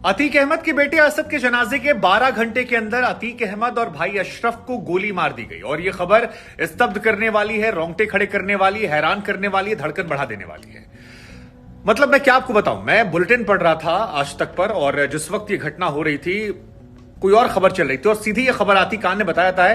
अतीक अहमद के बेटे असद के जनाजे के 12 घंटे के अंदर अतीक अहमद और भाई अशरफ को गोली मार दी गई और यह खबर स्तब्ध करने वाली है, रोंगटे खड़े करने वाली है, हैरान करने वाली है, धड़कन बढ़ा देने वाली है। मतलब मैं क्या आपको बताऊं, मैं बुलेटिन पढ़ रहा था आज तक पर और जिस वक्त यह घटना हो रही थी कोई और खबर चल रही थी और सीधी यह खबर आती कान ने बताया था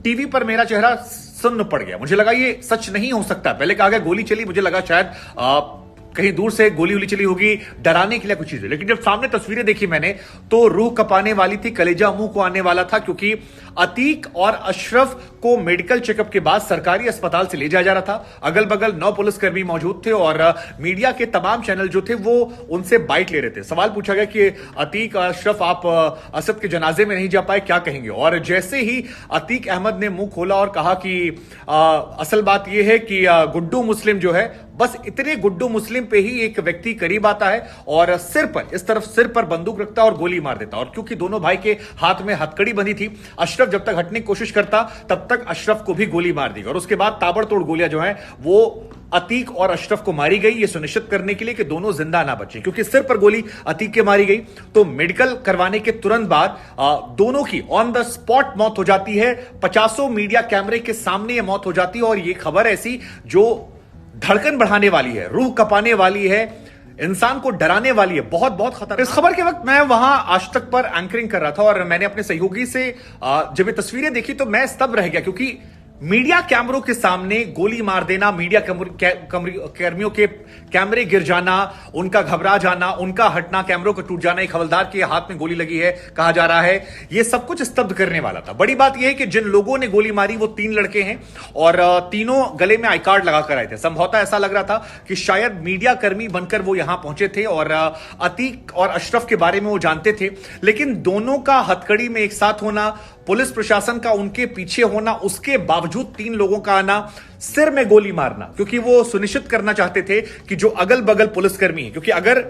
टीवी पर मेरा चेहरा सुन्न पड़ गया। मुझे लगा ये सच नहीं हो सकता। पहले कहा गया गोली चली, मुझे लगा शायद कहीं दूर से गोली उली चली होगी डराने के लिए कुछ चीजें, लेकिन जब सामने तस्वीरें देखी मैंने तो रूह कपाने वाली थी, कलेजा मुंह को आने वाला था, क्योंकि अतीक और अशरफ को मेडिकल चेकअप के बाद सरकारी अस्पताल से ले जाया जा रहा था। अगल बगल 9 पुलिसकर्मी मौजूद थे और मीडिया के तमाम चैनल जो थे वो उनसे बाइट ले रहे थे। सवाल पूछा गया कि अतीक और अशरफ आप असद के जनाजे में नहीं जा पाए, क्या कहेंगे? और जैसे ही अतीक अहमद ने मुंह खोला और कहा कि असल बात यह है कि गुड्डू मुस्लिम जो है, बस इतने गुड्डू मुस्लिम पे ही एक व्यक्ति करीब आता है और सिर पर, इस तरफ सिर पर बंदूक रखता और गोली मार देता। और क्योंकि दोनों भाई के हाथ में हथकड़ी बंधी थी, अशरफ जब तक हटने की कोशिश करता तब तक अशरफ को भी गोली मार दी और उसके बाद ताबड़तोड़ गोलियां जो हैं वो अतीक और अशरफ को मारी गई, ये सुनिश्चित करने के लिए कि दोनों जिंदा ना बचे। क्योंकि सिर पर गोली अतीक के मारी गई तो मेडिकल करवाने के तुरंत बाद दोनों की ऑन द स्पॉट मौत हो जाती है। 50 मीडिया कैमरे के सामने यह मौत हो जाती है और यह खबर ऐसी जो धड़कन बढ़ाने वाली है, रूह कपाने वाली है, इंसान को डराने वाली है, बहुत बहुत खतरनाक। इस खबर के वक्त मैं वहां आज तक पर एंकरिंग कर रहा था और मैंने अपने सहयोगी से जब ये तस्वीरें देखी तो मैं स्तब्ध रह गया, क्योंकि मीडिया कैमरों के सामने गोली मार देना, मीडिया कर्मियों के कैमरे गिर जाना, उनका घबरा जाना, उनका हटना, कैमरों का टूट जाना, एक हवलदार के हाथ में गोली लगी है कहा जा रहा है, यह सब कुछ स्तब्ध करने वाला था। बड़ी बात यह है कि जिन लोगों ने गोली मारी वो 3 लड़के हैं और तीनों गले में आई कार्ड लगाकर आए थे। संभवतः ऐसा लग रहा था कि शायद मीडिया कर्मी बनकर वो यहां पहुंचे थे और अतीक और अशरफ के बारे में वो जानते थे, लेकिन दोनों का हथकड़ी में एक साथ होना, पुलिस प्रशासन का उनके पीछे होना, उसके बावजूद 3 लोगों का आना, सिर में गोली मारना, क्योंकि वो सुनिश्चित करना चाहते थे कि जो अगल बगल पुलिसकर्मी है, क्योंकि अगर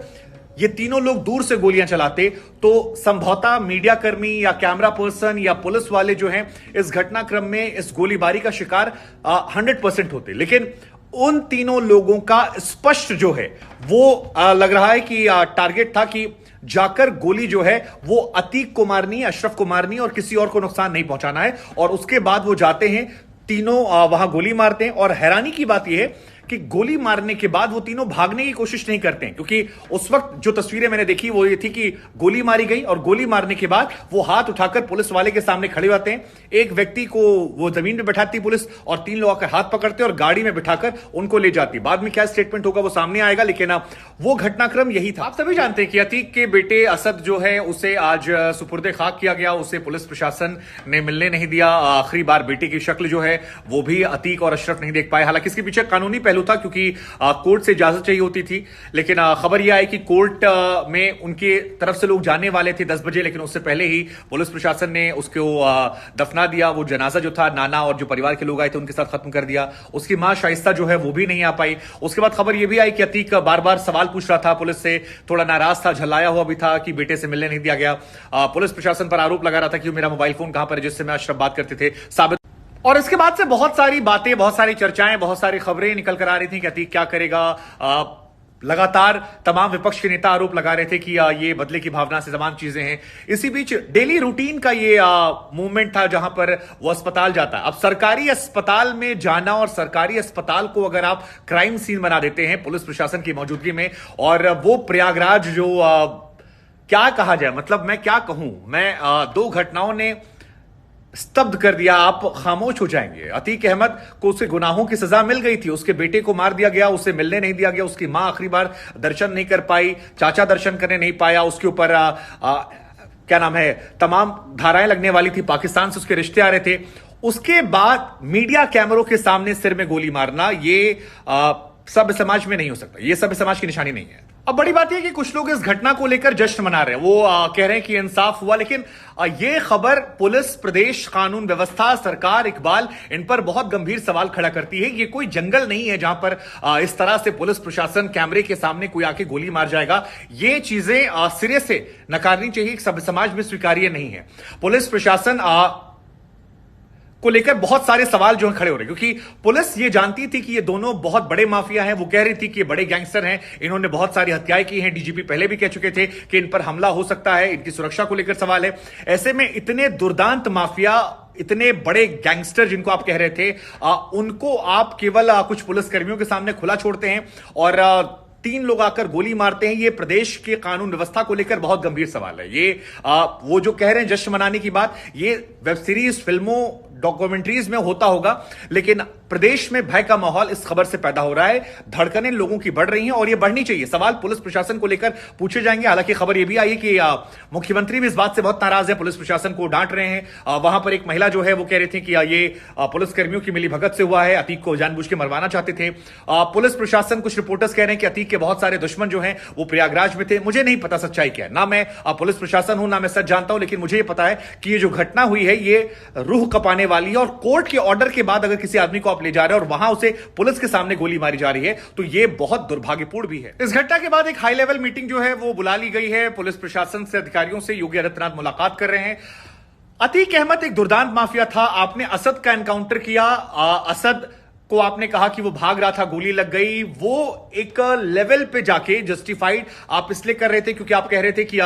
ये तीनों लोग दूर से गोलियां चलाते तो संभवतः मीडिया कर्मी या कैमरा पर्सन या पुलिस वाले जो हैं इस घटनाक्रम में इस गोलीबारी का शिकार 100% होते। लेकिन उन तीनों लोगों का स्पष्ट जो है वो लग रहा है कि टारगेट था कि जाकर गोली जो है वो अतीक को मारनी है, अशरफ को मारनी है और किसी और को नुकसान नहीं पहुंचाना है। और उसके बाद वो जाते हैं, तीनों वहां गोली मारते हैं और हैरानी की बात यह है कि गोली मारने के बाद वो तीनों भागने की कोशिश नहीं करते हैं, क्योंकि उस वक्त जो तस्वीरें मैंने देखी वो ये थी कि गोली मारी गई और गोली मारने के बाद वो हाथ उठाकर पुलिस वाले के सामने खड़े होते हैं। एक व्यक्ति को वो जमीन पे बैठाती पुलिस और 3 लोग आकर हाथ पकड़ते और गाड़ी में बिठाकर उनको ले जाती। बाद में क्या स्टेटमेंट होगा वो सामने आएगा, लेकिन वो घटनाक्रम यही था। आप सभी जानते हैं कि अतीक के बेटे असद जो है उसे आज सुपुर्दे खाक किया गया। उसे पुलिस प्रशासन ने मिलने नहीं दिया। आखिरी बार बेटे की शक्ल जो है वो भी अतीक और अशरफ नहीं देख पाए। हालांकि इसके पीछे कानूनी पहलू था, क्योंकि कोर्ट से इजाजत चाहिए होती थी, लेकिन खबर यह आई कि कोर्ट में उनके तरफ से लोग जाने वाले थे 10 बजे, लेकिन उससे पहले ही पुलिस प्रशासन ने उसको दफना दिया। वो जनाजा जो था नाना और जो परिवार के लोग आए थे उनके साथ खत्म कर दिया। उसकी मां शाइस्ता जो है वो भी नहीं आ पाई। उसके बाद खबर यह भी आई कि अतीक बार बार सवाल पूछ रहा था पुलिस से, थोड़ा नाराज था, झल्लाया हुआ भी था कि बेटे से मिलने नहीं दिया गया। पुलिस प्रशासन पर आरोप लगा रहा था कि मेरा मोबाइल फोन कहां पर है जिससे मैं अशरफ बात करते थे साबित। और इसके बाद से बहुत सारी बातें, बहुत सारी चर्चाएं, बहुत सारी खबरें निकल कर आ रही थी कि अतीक क्या करेगा। लगातार तमाम विपक्ष के नेता आरोप लगा रहे थे कि ये बदले की भावना से तमाम चीजें हैं। इसी बीच डेली रूटीन का ये मूवमेंट था जहां पर वो अस्पताल जाता है। अब सरकारी अस्पताल में जाना और सरकारी अस्पताल को अगर आप क्राइम सीन बना देते हैं पुलिस प्रशासन की मौजूदगी में, और वो प्रयागराज जो क्या कहा जाए, मतलब मैं क्या कहूं, मैं 2 घटनाओं ने स्तब्ध कर दिया। आप खामोश हो जाएंगे। अतीक अहमद को उसके गुनाहों की सजा मिल गई थी, उसके बेटे को मार दिया गया, उसे मिलने नहीं दिया गया, उसकी मां आखिरी बार दर्शन नहीं कर पाई, चाचा दर्शन करने नहीं पाया, उसके ऊपर क्या नाम है तमाम धाराएं लगने वाली थी, पाकिस्तान से उसके रिश्ते आ रहे थे। उसके बाद मीडिया कैमरों के सामने सिर में गोली मारना, ये सभ्य समाज में नहीं हो सकता, ये सभ्य समाज की निशानी नहीं है। अब बड़ी बात यह कि कुछ लोग इस घटना को लेकर जश्न मना रहे हैं। वो कह रहे हैं कि इंसाफ हुआ, लेकिन ये खबर पुलिस, प्रदेश, कानून व्यवस्था, सरकार, इकबाल, इन पर बहुत गंभीर सवाल खड़ा करती है। ये कोई जंगल नहीं है जहां पर इस तरह से पुलिस प्रशासन कैमरे के सामने कोई आके गोली मार जाएगा। ये चीजें सिरे से नकारनी चाहिए, सभ्य समाज में स्वीकार्य नहीं है। पुलिस प्रशासन को लेकर बहुत सारे सवाल जो है खड़े हो रहे हैं, क्योंकि पुलिस ये जानती थी कि ये दोनों बहुत बड़े माफिया हैं। वो कह रही थी कि ये बड़े गैंगस्टर हैं, इन्होंने बहुत सारी हत्याएं की हैं। डीजीपी पहले भी कह चुके थे कि इन पर हमला हो सकता है, इनकी सुरक्षा को लेकर सवाल है। ऐसे में इतने दुर्दांत माफिया, इतने बड़े गैंगस्टर जिनको आप कह रहे थे, उनको आप केवल कुछ पुलिसकर्मियों के सामने खुला छोड़ते हैं और 3 लोग आकर गोली मारते हैं। ये प्रदेश के कानून व्यवस्था को लेकर बहुत गंभीर सवाल है। ये वो जो कह रहे हैं जश्न मनाने की बात, ये वेब सीरीज, फिल्मों, डॉक्यूमेंट्रीज में होता होगा, लेकिन प्रदेश में भय का माहौल इस खबर से पैदा हो रहा है। धड़कनें लोगों की बढ़ रही हैं और ये बढ़नी चाहिए। सवाल पुलिस प्रशासन को लेकर पूछे जाएंगे। हालांकि खबर यह भी आई है कि मुख्यमंत्री भी इस बात से बहुत नाराज है, पुलिस प्रशासन को डांट रहे हैं। वहां पर एक महिला जो है वो कह रही थी कि ये पुलिसकर्मियों की मिलीभगत से हुआ है, अतीक को जानबूझ के मरवाना चाहते थे। पुलिस प्रशासन, कुछ रिपोर्टर्स कह रहे हैं कि अतीक के बहुत सारे दुश्मन जो हैं वो प्रयागराज में थे। मुझे नहीं पता सच्चाई क्या है, ना मैं पुलिस प्रशासन हूं, ना मैं सच जानता हूं, लेकिन मुझे ये पता है कि ये जो घटना हुई है ये रूह कपाने वाली है। और कोर्ट के ऑर्डर के बाद अगर किसी आदमी को आप ले जा रहे हैं और वहां उसे पुलिस के सामने गोली मारी जा रही है, तो यह बहुत दुर्भाग्यपूर्ण भी है। इस घटना के बाद एक हाई लेवल मीटिंग जो है वो बुला ली गई है। पुलिस प्रशासन से अधिकारियों से योगी आदित्यनाथ मुलाकात कर रहे हैं। अतीक अहमद एक दुर्दांत माफिया था। आपने असद का एनकाउंटर किया, असद को आपने कहा कि वो भाग रहा था, गोली लग गई। वो एक लेवल पे जाके जस्टिफाइड आप इसलिए कर रहे थे क्योंकि आप कह रहे थे कि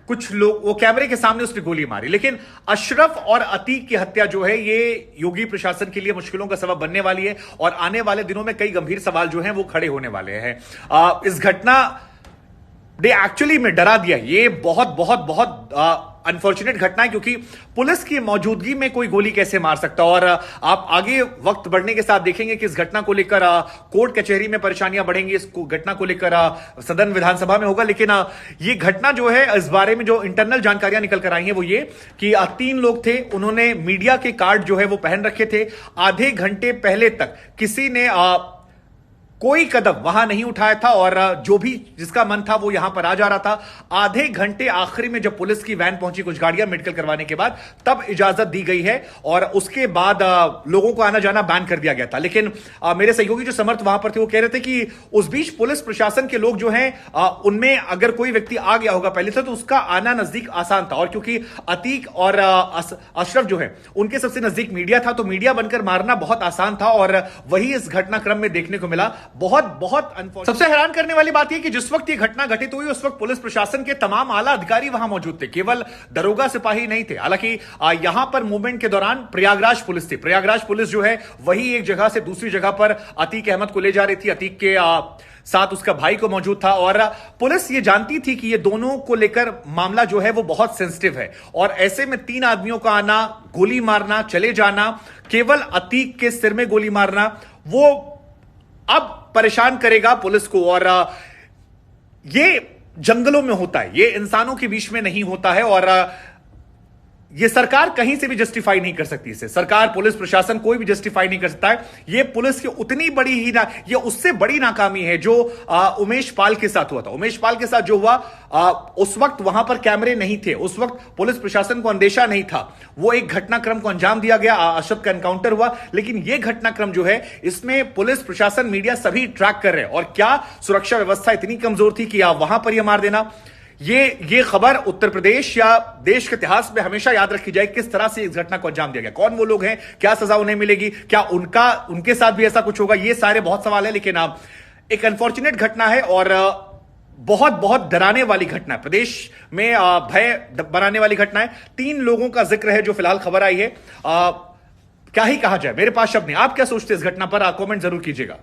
कुछ लोग, वो कैमरे के सामने उसने गोली मारी। लेकिन अशरफ और अतीक की हत्या जो है ये योगी प्रशासन के लिए मुश्किलों का सबब बनने वाली है और आने वाले दिनों में कई गंभीर सवाल जो हैं वो खड़े होने वाले हैं। इस घटना ने एक्चुअली में डरा दिया। ये बहुत बहुत बहुत अनफॉर्चुनेट घटना है, क्योंकि पुलिस की मौजूदगी में कोई गोली कैसे मार सकता। और आप आगे वक्त बढ़ने के साथ देखेंगे कि इस घटना को लेकर कोर्ट कचहरी में परेशानियां बढ़ेंगी। इस घटना को लेकर सदन विधानसभा में होगा। लेकिन ये घटना जो है, इस बारे में जो इंटरनल जानकारियां निकल कर आई हैं वो ये कि 3 लोग थे, उन्होंने मीडिया के कार्ड जो है वो पहन रखे थे। आधे घंटे पहले तक किसी ने कोई कदम वहां नहीं उठाया था और जो भी जिसका मन था वो यहां पर आ जा रहा था। आधे घंटे आखिरी में जब पुलिस की वैन पहुंची कुछ गाड़ियां मेडिकल करवाने के बाद, तब इजाजत दी गई है और उसके बाद लोगों को आना जाना बैन कर दिया गया था। लेकिन मेरे सहयोगी जो समर्थ वहां पर थे वो कह रहे थे कि उस बीच पुलिस प्रशासन के लोग जो हैं उनमें अगर कोई व्यक्ति आ गया होगा पहले से तो उसका आना नजदीक आसान था। और क्योंकि अतीक और अशरफ जो है उनके सबसे नजदीक मीडिया था, तो मीडिया बनकर मारना बहुत आसान था और वही इस घटनाक्रम में देखने को मिला। बहुत बहुत सबसे हैरान करने वाली बात यह कि जिस वक्त यह घटना घटित हुई उस वक्त पुलिस प्रशासन के तमाम आला अधिकारी वहां मौजूद थे, केवल दरोगा सिपाही नहीं थे। हालांकि यहां पर मूवमेंट के दौरान प्रयागराज पुलिस थी। प्रयागराज पुलिस जो है वही एक जगह से दूसरी जगह पर अतीक अहमद को ले जा रही थी। अतीक के साथ उसका भाई को मौजूद था और पुलिस ये जानती थी कि ये दोनों को लेकर मामला जो है वो बहुत सेंसिटिव है। और ऐसे में 3 आदमियों का आना, गोली मारना, चले जाना, केवल अतीक के सिर में गोली मारना, वो अब परेशान करेगा पुलिस को। और ये जंगलों में होता है, ये इंसानों के बीच में नहीं होता है और ये सरकार कहीं से भी जस्टिफाई नहीं कर सकती इसे। सरकार, पुलिस प्रशासन कोई भी जस्टिफाई नहीं कर सकता है। ये पुलिस की उतनी बड़ी ही ये उससे बड़ी नाकामी है जो उमेश पाल के साथ हुआ था। उमेश पाल के साथ जो हुआ, उस वक्त वहां पर कैमरे नहीं थे, उस वक्त पुलिस प्रशासन को अंदेशा नहीं था। वो एक घटनाक्रम को अंजाम दिया गया, अशरफ का एनकाउंटर हुआ। लेकिन ये घटनाक्रम जो है इसमें पुलिस प्रशासन, मीडिया सभी ट्रैक कर रहे हैं। और क्या सुरक्षा व्यवस्था इतनी कमजोर थी कि वहां पर यह मार देना। ये खबर उत्तर प्रदेश या देश के इतिहास में हमेशा याद रखी जाए, किस तरह से इस घटना को अंजाम दिया गया, कौन वो लोग हैं, क्या सजा उन्हें मिलेगी, क्या उनके साथ भी ऐसा कुछ होगा। ये सारे बहुत सवाल है। लेकिन एक अनफॉर्चुनेट घटना है और बहुत बहुत डराने वाली घटना है, प्रदेश में भय बनाने वाली घटना है। 3 लोगों का जिक्र है जो फिलहाल खबर आई है। क्या ही कहा जाए, मेरे पास शब्द नहीं। आप क्या सोचते हैं इस घटना पर? कमेंट जरूर कीजिएगा।